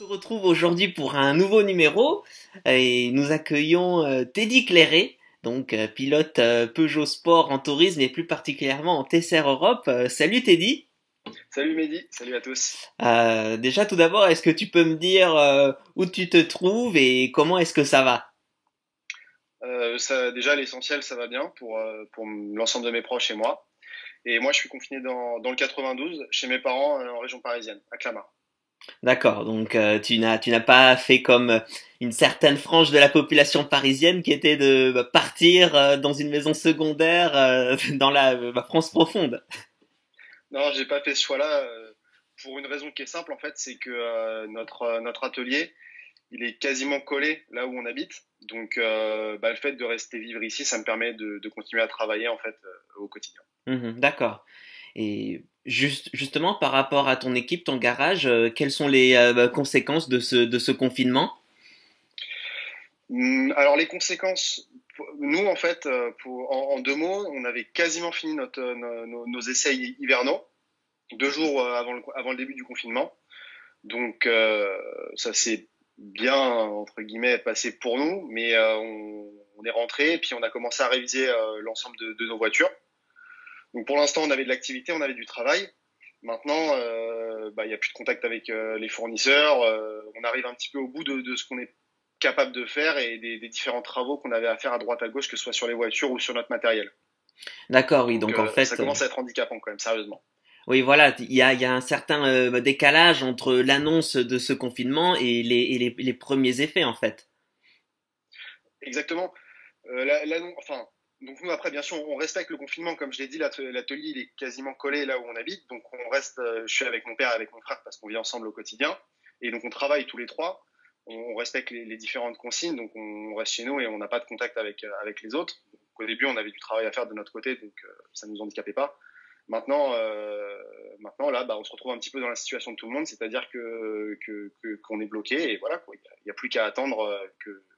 On se retrouve aujourd'hui pour un nouveau numéro et nous accueillons Teddy Clairet, donc pilote Peugeot Sport en tourisme et plus particulièrement en TCR Europe. Salut Teddy. Salut Mehdi, salut à tous. Déjà tout d'abord, est-ce que tu peux me dire où tu te trouves et comment est-ce que ça va? Déjà l'essentiel, ça va bien pour l'ensemble de mes proches et moi. Et moi, je suis confiné dans le 92 chez mes parents en région parisienne, à Clamart. D'accord, donc tu n'as pas fait comme une certaine frange de la population parisienne qui était de partir dans une maison secondaire dans la France profonde. Non, j'ai pas fait ce choix-là pour une raison qui est simple en fait, c'est que notre atelier, il est quasiment collé là où on habite. Donc le fait de rester vivre ici, ça me permet de continuer à travailler en fait au quotidien. Mhm, d'accord. Et justement, par rapport à ton équipe, ton garage, quelles sont les conséquences de ce confinement? Alors les conséquences, nous en fait, en deux mots, on avait quasiment fini nos essais hivernaux, 2 jours avant le début du confinement. Donc ça s'est bien entre guillemets passé pour nous, mais on est rentré et puis on a commencé à réviser l'ensemble de nos voitures. Donc pour l'instant on avait de l'activité, on avait du travail. Maintenant il n'y a plus de contact avec les fournisseurs. On arrive un petit peu au bout de ce qu'on est capable de faire et des différents travaux qu'on avait à faire à droite à gauche, que ce soit sur les voitures ou sur notre matériel. D'accord, oui, Donc donc en ça fait, commence à être handicapant quand même, sérieusement. oui, voilà, il y a un certain décalage entre l'annonce de ce confinement et les premiers effets, en fait. Exactement. Enfin, donc nous après bien sûr on respecte le confinement, comme je l'ai dit, l'atelier il est quasiment collé là où on habite, donc on reste, je suis avec mon père et avec mon frère parce qu'on vit ensemble au quotidien, et donc on travaille tous les trois, on respecte les différentes consignes, donc on reste chez nous et on n'a pas de contact avec les autres. Donc, au début on avait du travail à faire de notre côté, donc ça nous handicapait pas. Maintenant là on se retrouve un petit peu dans la situation de tout le monde, c'est-à-dire qu'on est bloqué et voilà quoi, il y a plus qu'à attendre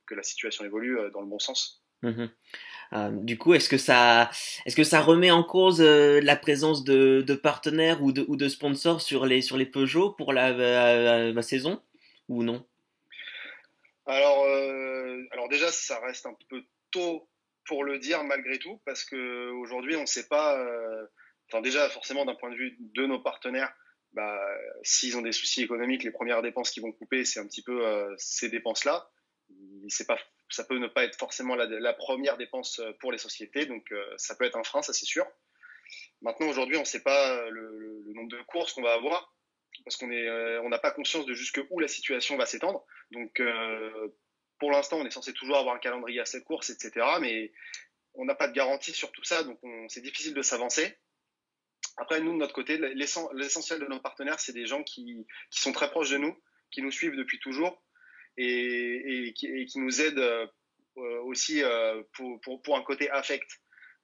que la situation évolue dans le bon sens. Mhm. Du coup, est-ce que ça remet en cause la présence de partenaires ou de sponsors sur les Peugeot pour la saison ou non? Alors déjà, ça reste un peu tôt pour le dire malgré tout, parce que aujourd'hui, on ne sait pas. Enfin, déjà, forcément, d'un point de vue de nos partenaires, bah, s'ils ont des soucis économiques, les premières dépenses qu'ils vont couper, c'est un petit peu ces dépenses-là. C'est pas, ça peut ne pas être forcément la première dépense pour les sociétés, donc ça peut être un frein, ça c'est sûr. Maintenant, aujourd'hui, on ne sait pas le nombre de courses qu'on va avoir, parce on n'a pas conscience de jusqu'où la situation va s'étendre. Donc, pour l'instant, on est censé toujours avoir un calendrier à cette course, etc. Mais on n'a pas de garantie sur tout ça, donc c'est difficile de s'avancer. Après, nous, de notre côté, l'essentiel de nos partenaires, c'est des gens qui sont très proches de nous, qui nous suivent depuis toujours et qui nous aident aussi pour un côté affect.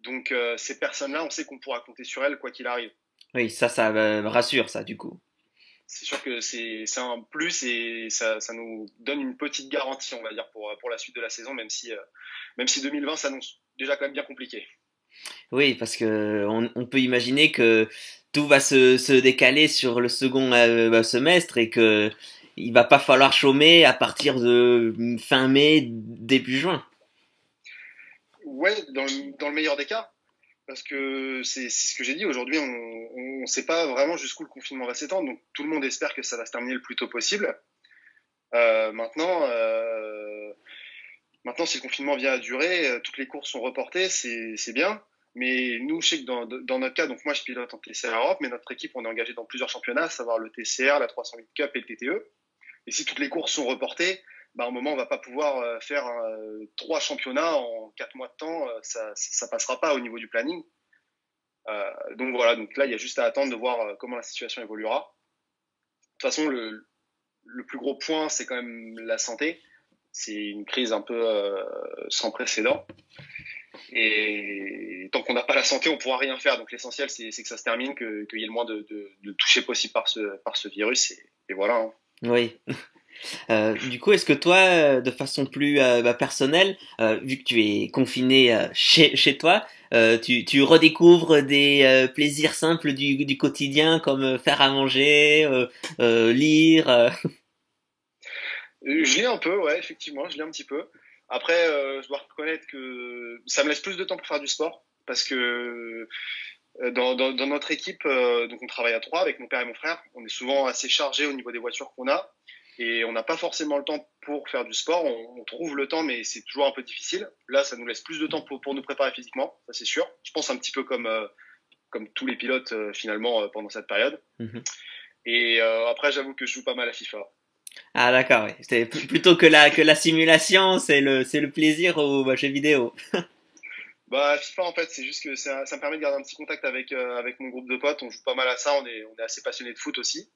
Donc, ces personnes-là, on sait qu'on pourra compter sur elles quoi qu'il arrive. Oui, ça me rassure, ça, du coup. C'est sûr que c'est un plus et ça nous donne une petite garantie, on va dire, pour la suite de la saison, même si 2020 s'annonce déjà quand même bien compliqué. Oui, parce que on peut imaginer que tout va se décaler sur le second semestre et que il va pas falloir chômer à partir de fin mai, début juin. Ouais, dans le meilleur des cas, parce que c'est ce que j'ai dit, aujourd'hui, on ne sait pas vraiment jusqu'où le confinement va s'étendre, donc tout le monde espère que ça va se terminer le plus tôt possible. Euh, maintenant, euh, Maintenant, si le confinement vient à durer, toutes les courses sont reportées, c'est bien. Mais nous, je sais que dans notre cas, donc moi je pilote en TCR Europe, mais notre équipe, on est engagé dans plusieurs championnats, à savoir le TCR, la 308 Cup et le TTE. Et si toutes les courses sont reportées, bah, à un moment, on va pas pouvoir faire 3 championnats en 4 mois de temps. Ça passera pas au niveau du planning. Donc voilà, donc là, il y a juste à attendre de voir comment la situation évoluera. De toute façon, le plus gros point, c'est quand même la santé. C'est une crise un peu sans précédent. Et tant qu'on n'a pas la santé, on ne pourra rien faire. Donc l'essentiel, c'est que ça se termine, qu'il y ait le moins de touchés possible par ce virus. Et voilà, hein. Oui. Du coup, est-ce que toi, de façon plus personnelle, vu que tu es confiné chez toi, tu redécouvres des plaisirs simples du quotidien comme faire à manger, lire. Je lis un peu, ouais, effectivement, je lis un petit peu. Après, je dois reconnaître que ça me laisse plus de temps pour faire du sport parce que dans notre équipe, donc on travaille à trois avec mon père et mon frère. On est souvent assez chargé au niveau des voitures qu'on a et on n'a pas forcément le temps pour faire du sport. On trouve le temps, mais c'est toujours un peu difficile. Là, ça nous laisse plus de temps pour nous préparer physiquement, ça c'est sûr. Je pense un petit peu comme tous les pilotes finalement pendant cette période. Mhm. Et après, j'avoue que je joue pas mal à FIFA. Ah d'accord, oui. C'est plutôt que la simulation, c'est le plaisir aux jeux vidéo. Bah, FIFA, en fait, c'est juste que ça me permet de garder un petit contact avec mon groupe de potes. On joue pas mal à ça. On est assez passionnés de foot aussi.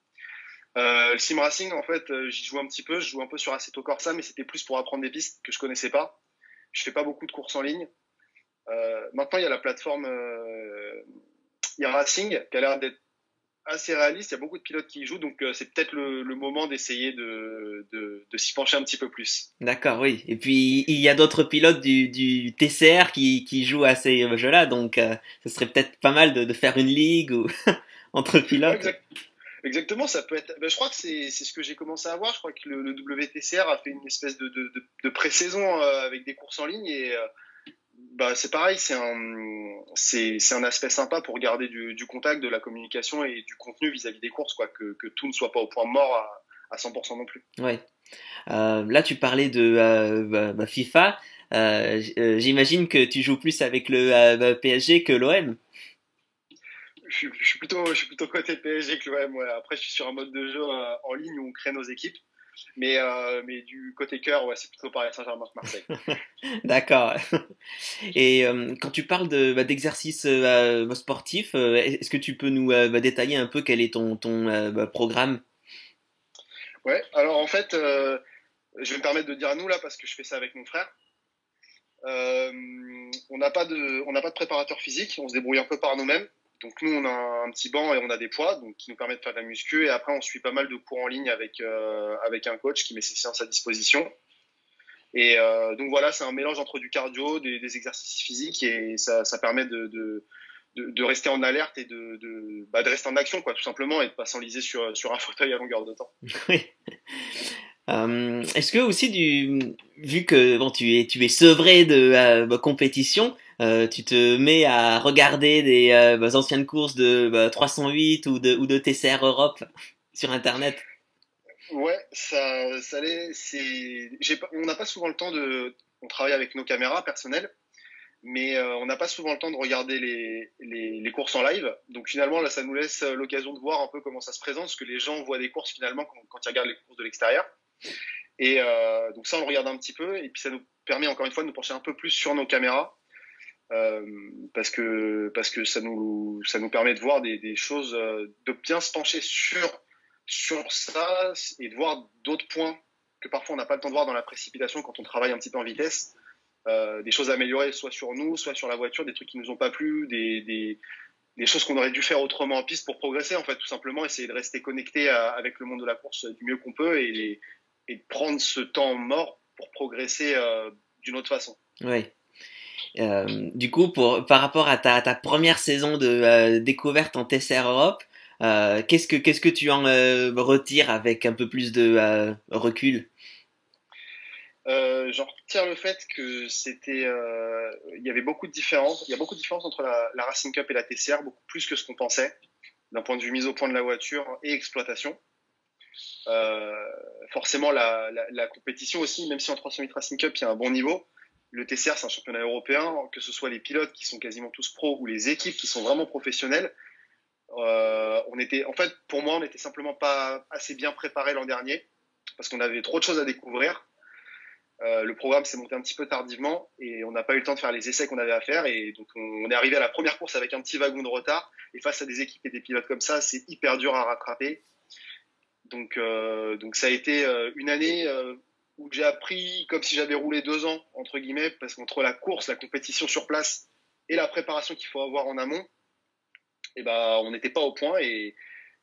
Le sim racing, en fait, j'y joue un petit peu. Je joue un peu sur Assetto Corsa, mais c'était plus pour apprendre des pistes que je connaissais pas. Je fais pas beaucoup de courses en ligne. Maintenant, il y a la plateforme Racing qui a l'air d'être assez réaliste. Il y a beaucoup de pilotes qui y jouent, donc c'est peut-être le moment d'essayer de s'y pencher un petit peu plus. D'accord, oui. Et puis il y a d'autres pilotes du TCR qui jouent à ces jeux-là, donc ce serait peut-être pas mal de faire une ligue ou entre Ouais, pilotes. exactement, ça peut être. Ben, je crois que c'est ce que j'ai commencé à voir. Je crois que le WTCR a fait une espèce de pré-saison avec des courses en ligne et bah c'est pareil, c'est un aspect sympa pour garder du contact, de la communication et du contenu vis-à-vis des courses, quoi, que tout ne soit pas au point mort à 100% non plus. Ouais. Là, tu parlais de FIFA. J'imagine que tu joues plus avec le PSG que l'OM. Je suis plutôt côté PSG que l'OM. Ouais. Après, je suis sur un mode de jeu en ligne où on crée nos équipes. Mais du côté cœur, ouais, c'est plutôt Paris Saint-Germain que Marseille. D'accord. Et quand tu parles d'exercice sportif, est-ce que tu peux nous détailler un peu quel est ton programme? Ouais, alors en fait, je vais me permettre de dire à nous là parce que je fais ça avec mon frère. Euh, on n'a pas de préparateur physique, on se débrouille un peu par nous-mêmes. Donc nous, on a un petit banc et on a des poids, donc qui nous permettent de faire de la muscu. Et après, on suit pas mal de cours en ligne avec un coach qui met ses séances à disposition. Et donc voilà, c'est un mélange entre du cardio, des exercices physiques, et ça permet de rester en alerte et de rester en action, quoi, tout simplement, et de pas s'enliser sur un fauteuil à longueur de temps. Oui. Est-ce que aussi vu que bon tu es sevré de compétition, tu te mets à regarder des anciennes courses de 308 ou de TCR Europe sur Internet? Ouais, ça l'est. On n'a pas souvent le temps on travaille avec nos caméras personnelles, mais on n'a pas souvent le temps de regarder les courses en live. Donc finalement, là, ça nous laisse l'occasion de voir un peu comment ça se présente, parce que les gens voient des courses finalement quand ils regardent les courses de l'extérieur. Et donc ça, on le regarde un petit peu, et puis ça nous permet encore une fois de nous pencher un peu plus sur nos caméras, euh, parce que ça nous permet de voir des choses, de bien se pencher sur ça et de voir d'autres points que parfois on n'a pas le temps de voir dans la précipitation quand on travaille un petit peu en vitesse. Des choses à améliorer, soit sur nous, soit sur la voiture, des trucs qui nous ont pas plu, des choses qu'on aurait dû faire autrement en piste pour progresser, en fait, tout simplement, essayer de rester connecté avec le monde de la course du mieux qu'on peut et de prendre ce temps mort pour progresser d'une autre façon. Oui. Du coup, par rapport à ta première saison de découverte en TCR Europe, qu'est-ce que tu en retires avec un peu plus de recul? J'en retire le fait que il y avait beaucoup de différences. Il y a beaucoup de différences entre la Racing Cup et la TCR, beaucoup plus que ce qu'on pensait, d'un point de vue mise au point de la voiture et exploitation. Euh, Forcément, la compétition aussi, même si en 308 Racing Cup, il y a un bon niveau, le TCR, c'est un championnat européen, que ce soit les pilotes qui sont quasiment tous pros ou les équipes qui sont vraiment professionnelles. En fait, pour moi, on n'était simplement pas assez bien préparé l'an dernier parce qu'on avait trop de choses à découvrir. Le programme s'est monté un petit peu tardivement et on n'a pas eu le temps de faire les essais qu'on avait à faire. Et donc, on est arrivé à la première course avec un petit wagon de retard. Et face à des équipes et des pilotes comme ça, c'est hyper dur à rattraper. Donc ça a été une année où j'ai appris comme si j'avais roulé 2 ans, entre guillemets, parce qu'entre la course, la compétition sur place et la préparation qu'il faut avoir en amont, et ben, on n'était pas au point.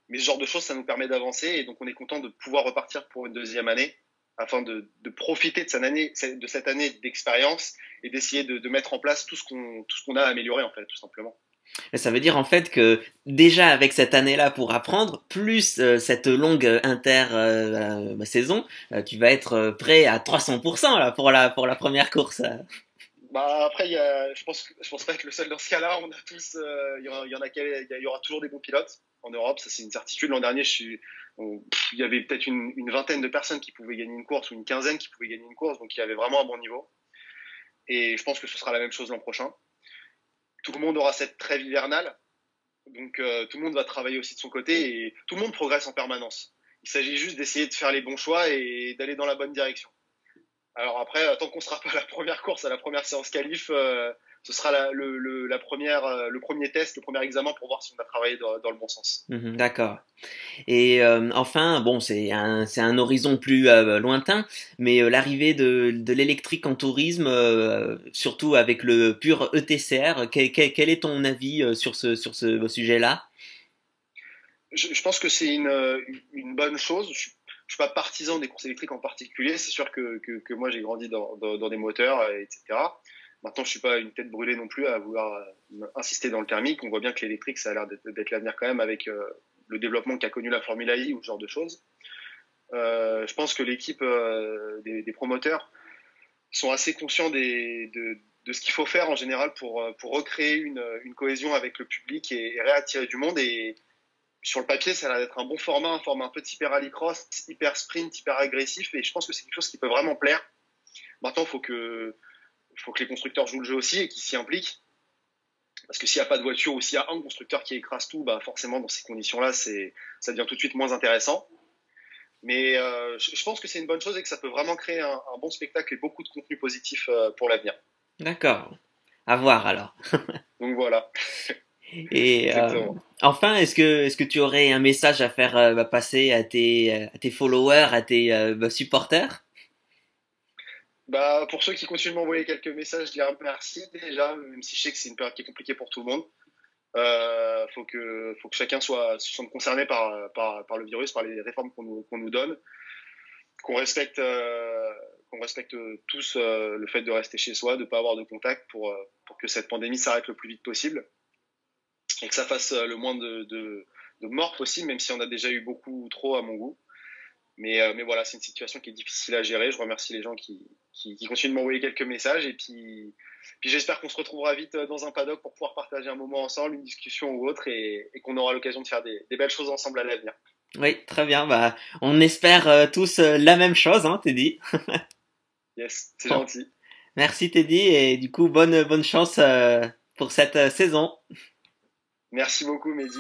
Mais ce genre de choses, ça nous permet d'avancer. Et donc, on est content de pouvoir repartir pour une deuxième année afin de profiter de cette année d'expérience et d'essayer de mettre en place tout ce qu'on a amélioré, en fait, tout simplement. Ça veut dire en fait que déjà avec cette année-là pour apprendre, plus cette longue saison, tu vas être prêt à 300% là pour la première course. Bah après, je pense pas être le seul dans ce cas-là. On a tous, il y en a, il y aura toujours des bons pilotes en Europe, ça c'est une certitude. L'an dernier, il y avait peut-être une vingtaine de personnes qui pouvaient gagner une course ou une quinzaine qui pouvaient gagner une course, donc il y avait vraiment un bon niveau. Et je pense que ce sera la même chose l'an prochain. Tout le monde aura cette trêve hivernale, donc tout le monde va travailler aussi de son côté et tout le monde progresse en permanence. Il s'agit juste d'essayer de faire les bons choix et d'aller dans la bonne direction. Alors après, tant qu'on sera pas à la première course, à la première séance qualif, ce sera le premier test, le premier examen pour voir si on a travaillé dans le bon sens. D'accord. Et enfin, bon, c'est un horizon plus lointain, mais l'arrivée de l'électrique en tourisme, surtout avec le pur ETCR, quel est ton avis sur ce sujet-là? Je pense que c'est une bonne chose. Je suis pas partisan des courses électriques en particulier. C'est sûr que moi j'ai grandi dans des moteurs, etc. Maintenant, je suis pas une tête brûlée non plus à vouloir insister dans le thermique. On voit bien que l'électrique, ça a l'air d'être l'avenir quand même avec le développement qu'a connu la Formule I ou ce genre de choses. Je pense que l'équipe des promoteurs sont assez conscients de ce qu'il faut faire en général pour recréer une cohésion avec le public et réattirer du monde. Et sur le papier, ça a l'air d'être un bon format, un format un peu type rallycross, hyper sprint, hyper agressif. Et je pense que c'est quelque chose qui peut vraiment plaire. Maintenant, il faut que les constructeurs jouent le jeu aussi et qu'ils s'y impliquent. Parce que s'il n'y a pas de voiture ou s'il y a un constructeur qui écrase tout, bah forcément, dans ces conditions-là, ça devient tout de suite moins intéressant. Mais je pense que c'est une bonne chose et que ça peut vraiment créer un bon spectacle et beaucoup de contenu positif pour l'avenir. D'accord. À voir alors. Donc voilà, Et exactement. enfin, est-ce que tu aurais un message à faire passer à tes followers, à tes supporters? Bah, pour ceux qui continuent de m'envoyer quelques messages, je dirais merci déjà, même si je sais que c'est une période qui est compliquée pour tout le monde. Faut que chacun se sente concerné par le virus, par les réformes qu'on nous donne, qu'on respecte, qu'on respecte tous le fait de rester chez soi, de ne pas avoir de contact pour que cette pandémie s'arrête le plus vite possible et que ça fasse le moins de morts possible, même si on a déjà eu beaucoup trop à mon goût. Mais voilà, c'est une situation qui est difficile à gérer. Je remercie les gens qui continuent de m'envoyer quelques messages et puis j'espère qu'on se retrouvera vite dans un paddock pour pouvoir partager un moment ensemble, une discussion ou autre et qu'on aura l'occasion de faire des belles choses ensemble à l'avenir. Oui, très bien. Bah, on espère tous la même chose, hein, Teddy. Yes, c'est Bon, gentil. merci Teddy et du coup bonne chance pour cette saison. Merci beaucoup, Mehdi.